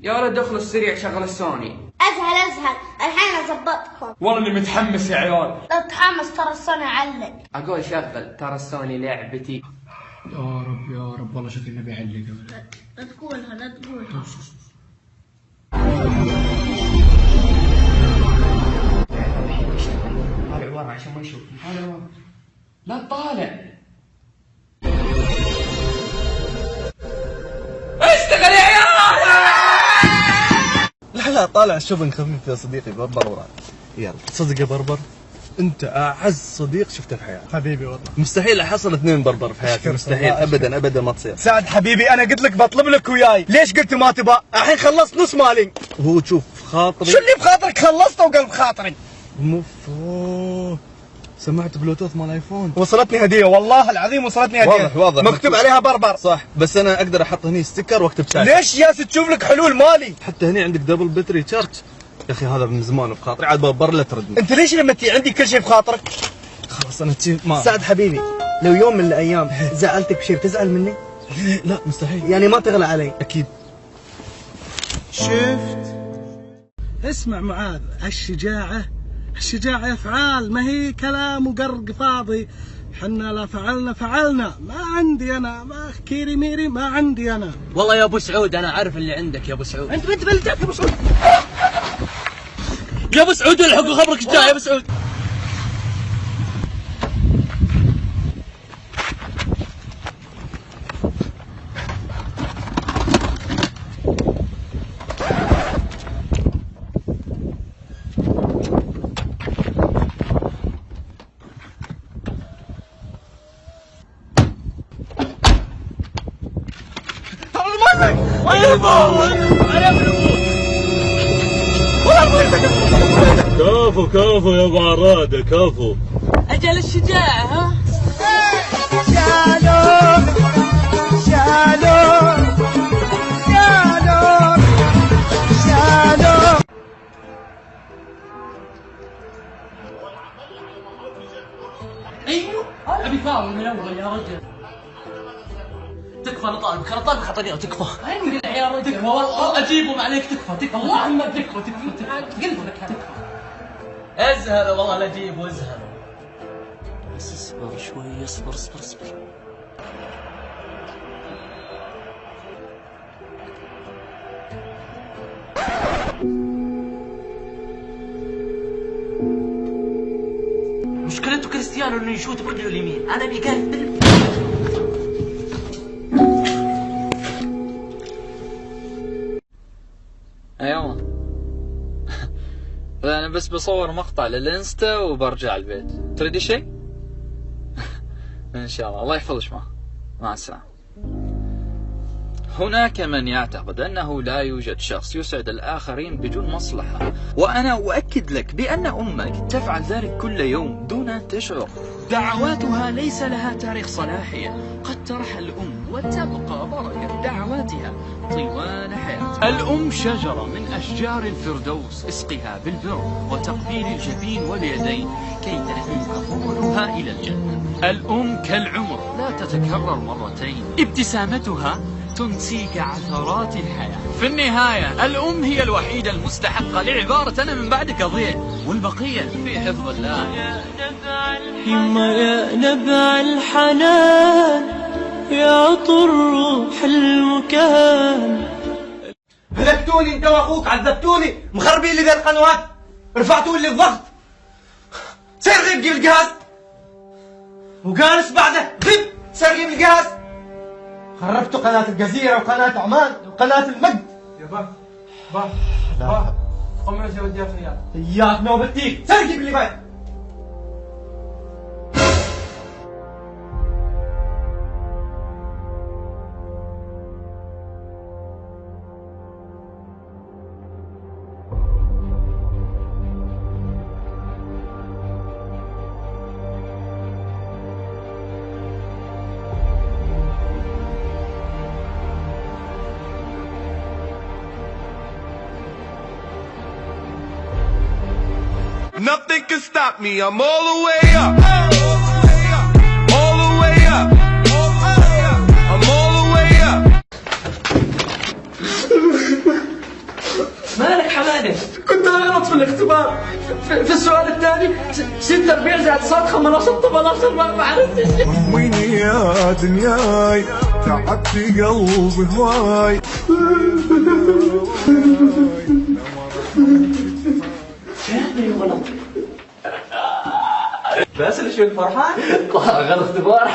يا ولد ادخلوا السريع شغل السوني. أزهل الحين أظبطكم. والله إني متحمس يا عيال. لا تتحمس ترى السوني علق. أقول شغل ترى السوني لعبتي. يا رب والله شكلنا بيعلق. لا تقولها لا تقولها. طالع ورا عشان ما يشوف. طالع ورا. لا تطالع. اشتغل يا عيال. لا طالع شوبنج خفيف يا صديقي بربر وراك. يلا صدق يا بربر انت اعز صديق شفته في حياتي. حبيبي والله مستحيل احصل 2 بربر في حياتي، مستحيل ابدا ابدا ما تصير. سعد حبيبي انا قلت لك بطلب لك وياي، ليش قلت ما تبى؟ الحين خلصت نص مالي. هو تشوف خاطري. شو اللي بخاطرك خلصته وقلب خاطري؟ اوه سمعت بلوتوث مال ايفون، وصلتني هديه والله العظيم وصلتني هديه. واضح مكتوب عليها بربر. صح، بس انا اقدر احط هني ستيكر واكتب ساعه. ليش ياس تشوف لك حلول مالي؟ حتى هني عندك دبل باتري تشارج. يا اخي هذا من زمان بخاطري، عاد بربر لا تردني. انت ليش لما تي عندي كل شيء بخاطرك؟ خلاص انا ما سعد حبيبي لو يوم من الايام زعلتك بشيء بتزعل مني؟ لا مستحيل، يعني ما تغلى علي؟ اكيد. شفت؟ اسمع معاذ، الشجاعة افعال، ما هي كلام وقرق فاضي. حنا لا فعلنا، ما عندي انا، ما كيري ميري ما عندي انا. والله يا ابو سعود انا عارف اللي عندك يا ابو سعود. انت بلدك يا ابو سعود. يا ابو سعود الحق خبرك ايش جاي يا ابو سعود. كفو يا ابو عراده كفو. اجل الشجاعة ها. شالوم. ايوه ابي فاول من اول يا رجل. تكفى انا طالبك خطرين تكفى. انقلع يا رجل. تكفى والله اجيبهم عليك. تكفى والله تكفى قلبك تكفى. ازهر والله لا اجيب وازهر. بس اصبر شوي اصبر. مشكلته كريستيانو انه يشوت برجله اليمين، انا بيقفل. ايوه انا بس بصور مقطع للانستا وبرجع البيت. تريدي شيء؟ ان شاء الله يحفظك. مع السلامه. هناك من يعتقد أنه لا يوجد شخص يسعد الآخرين بدون مصلحة، وأنا أؤكد لك بأن أمك تفعل ذلك كل يوم دون أن تشعر. دعواتها ليس لها تاريخ صلاحية، قد ترحل الأم وتبقى بركة دعواتها طوال حياتها. الأم شجرة من أشجار الفردوس، اسقها بالبر وتقبيل الجبين واليدين كي تهديك فضلها إلى الجنة. الأم كالعمر لا تتكرر مرتين، ابتسامتها تنسيك عثرات الحياة. في النهاية الأم هي الوحيدة المستحقة لعبارة أنا من بعدك أضيع، والبقية في حفظ الله. يما يا نبع الحنان يا طر روح المكان. هلكتوني انت واخوك، عذبتوني، مخربين لي ذي القنوات، رفعتوا لي الضغط. سير غيب جيب الجهاز وجالس بعده غيب سير جيب الجهاز. خربتوا قناة الجزيرة وقناة عمان وقناة المجد. يا با قم يا ودي يا خيال. اياك نوبتيك، سير جيب اللي بعد. Nothing can stop me, I'm all the way up. All the way up. I'm all the way up. حماده كنت غلط في الاختبار في السؤال الثاني 6 ربيع زائد صاد 15 18 ما عرفتش. ويني يا دنياي تعبت قلبي هواي. بس اللي شوي فرحان غير اختبار.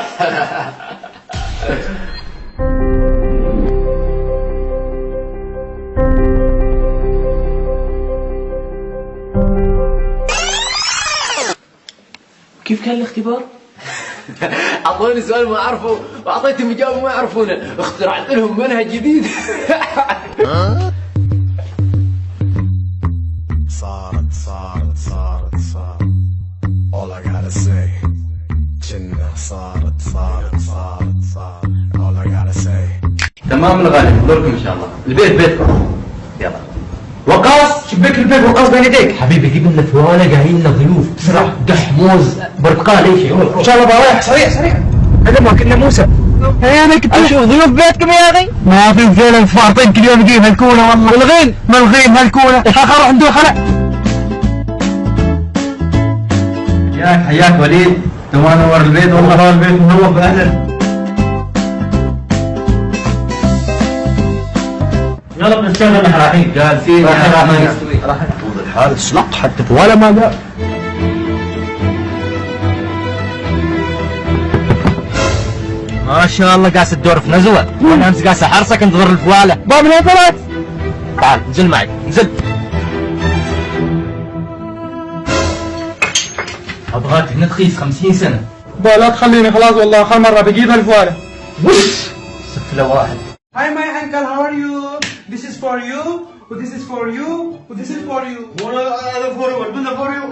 كيف كان الاختبار؟ اعطوني سؤال ما اعرفه واعطيتهم اجابه ما يعرفونه، اخترعت لهم منهج جديد. صارت all I gotta say جنة صارت all I gotta say. تمام الغالي، دوركم ان شاء الله. البيت بيتكم. يلا وقاص، شبيك البيت وقاص بين يديك. حبيبي جيب لنا فواله، جايين لنا ضيوف. بسرعه دح موز برتقال اي شيء ان شاء الله. رايح سريع هذا ما كنا موسى. انا كنت اشوف ضيوف بيتكم يا اخي. ما في فعلا فارطين كل يوم نجيب هالكونه والله. ملغين هالكونه. اخر روح ندور خلع. حياك وليد، تبغى نور البيت؟ والله هو البيت منور باهله. يلا بنشتغل احنا رايحين. جالسين رايحين طول الحال سلق حتى ولا ما قال. ما شاء الله قاعد تدور في نزوه، وانا امس قاعد احرصك انتظر الفواله. باب من طلعت؟ تعال انزل معي، انزل. ابغاك نتخيس 50 سنه. لا تخليني خلاص والله اخر مره بجيب الفواله. وش سفله واحد. Hi my uncle, how are you? This is for you, this is for you, this is for you. هذا فور يو، البنا فور يو.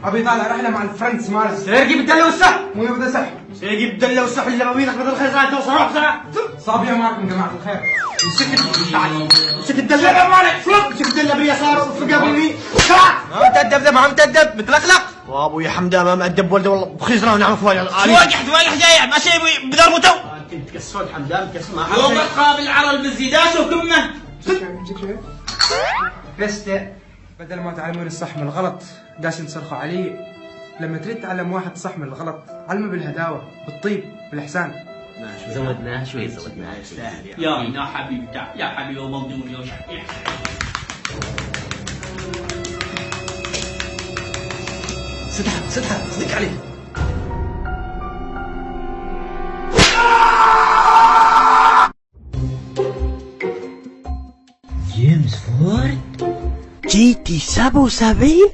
ابي طالع رحله مع الفرندز مالك. سيجي بالدله والسح. مو يبدا سح. سيجي بالدله والسح اللي مبينك بدل الخيزان توصل. روح بسرعه. صابيه معكم جماعه الخير. امسك الدله مالك، امسك الدله باليسار وفقها باليمين. بسرعه. ما متأدب، ما متأدب، متلقلق. وابو يا حمدان ما مأدب ولده والله بخيزنا ونعم فوالي. واقح جاي ماشي بدار متو. انت تكسرت حمدان تكسر ما حد. يوم تقابل عرل بالزيداش وكمه. بس بدل ما تعلمون الصح من الغلط داشين تصرخوا علي. لما تريد تعلم واحد صح من الغلط علمه بالهداوه، بالطيب، بالاحسان. زودناها شوي يا حبيبي تعال يا حبيبي وموجود يا شحيح. صدق عليه. جيمس فورد GT 77.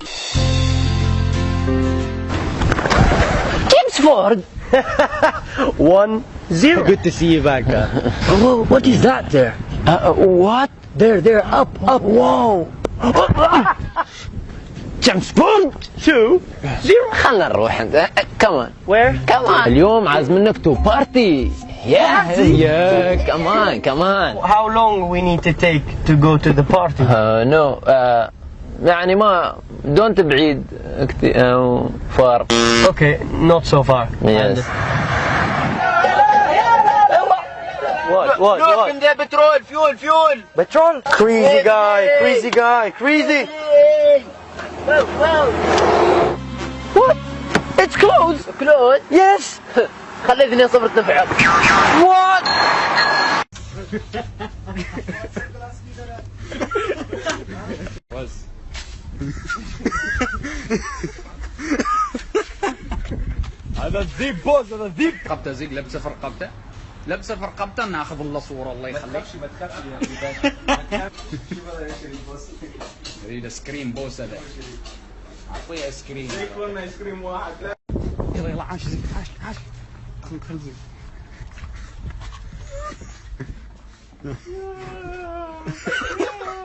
James Ford. 1-0. Good to see you back. Oh, what is that there? What? There, up. Wow. James Ford 2-0. خلنا نروح انت. Come on. Where? Come on. اليوم عايز منك to party. Yeah, come on. How long we need to take to go to the party? No. يعني ما don't بعيد far. Okay, not so far. Yes. What? Look in there, petrol, fuel. Petrol? Crazy guy. What? It's closed. Yes. خليتني صفر نفع. What? هذا الذيب بوز، هذا الذيب. رقبته زيق، لبسه في رقبته، ناخذ له صوره الله يخليك. ما تخافش يريد سكرين بوس هذا. اعطيه ايس كريم. يكون ايس كريم واحد. يلا عاش زيك عاش. خل زيك.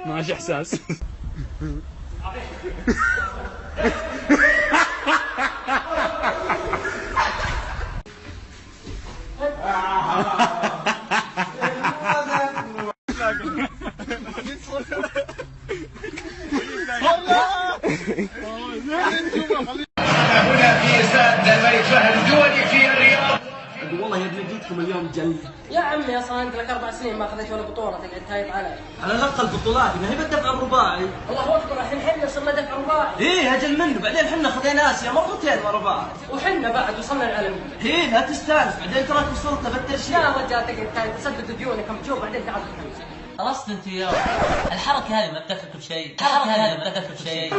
ماشي احساس. هنا في استاد الملك فهد الدولي في الرياض. والله يا ابن جيت اخذتكم اليوم جلة. يا عمي اصلا انت لك 4 سنين ما اخذت ولا بطوله تقعد تايب علي. على الاقل بطولات ما هي بالدفع الرباعي. الله اكبر الحين حنا صرنا دفع رباعي. ايه اجل منه بعدين حنا خذينا اسيا مرتين ورا بعض. وحنا بعد وصلنا العالمي. ايه لا تستانس بعدين تراك وصلت بالترشيح. يا رجال تقعد تايب تسدد ديونك كم تشوف بعدين تعال خلصت انت يا الحركه هذه ما تدخلك بشيء. الحركه هذه ما تدخلك بشيء.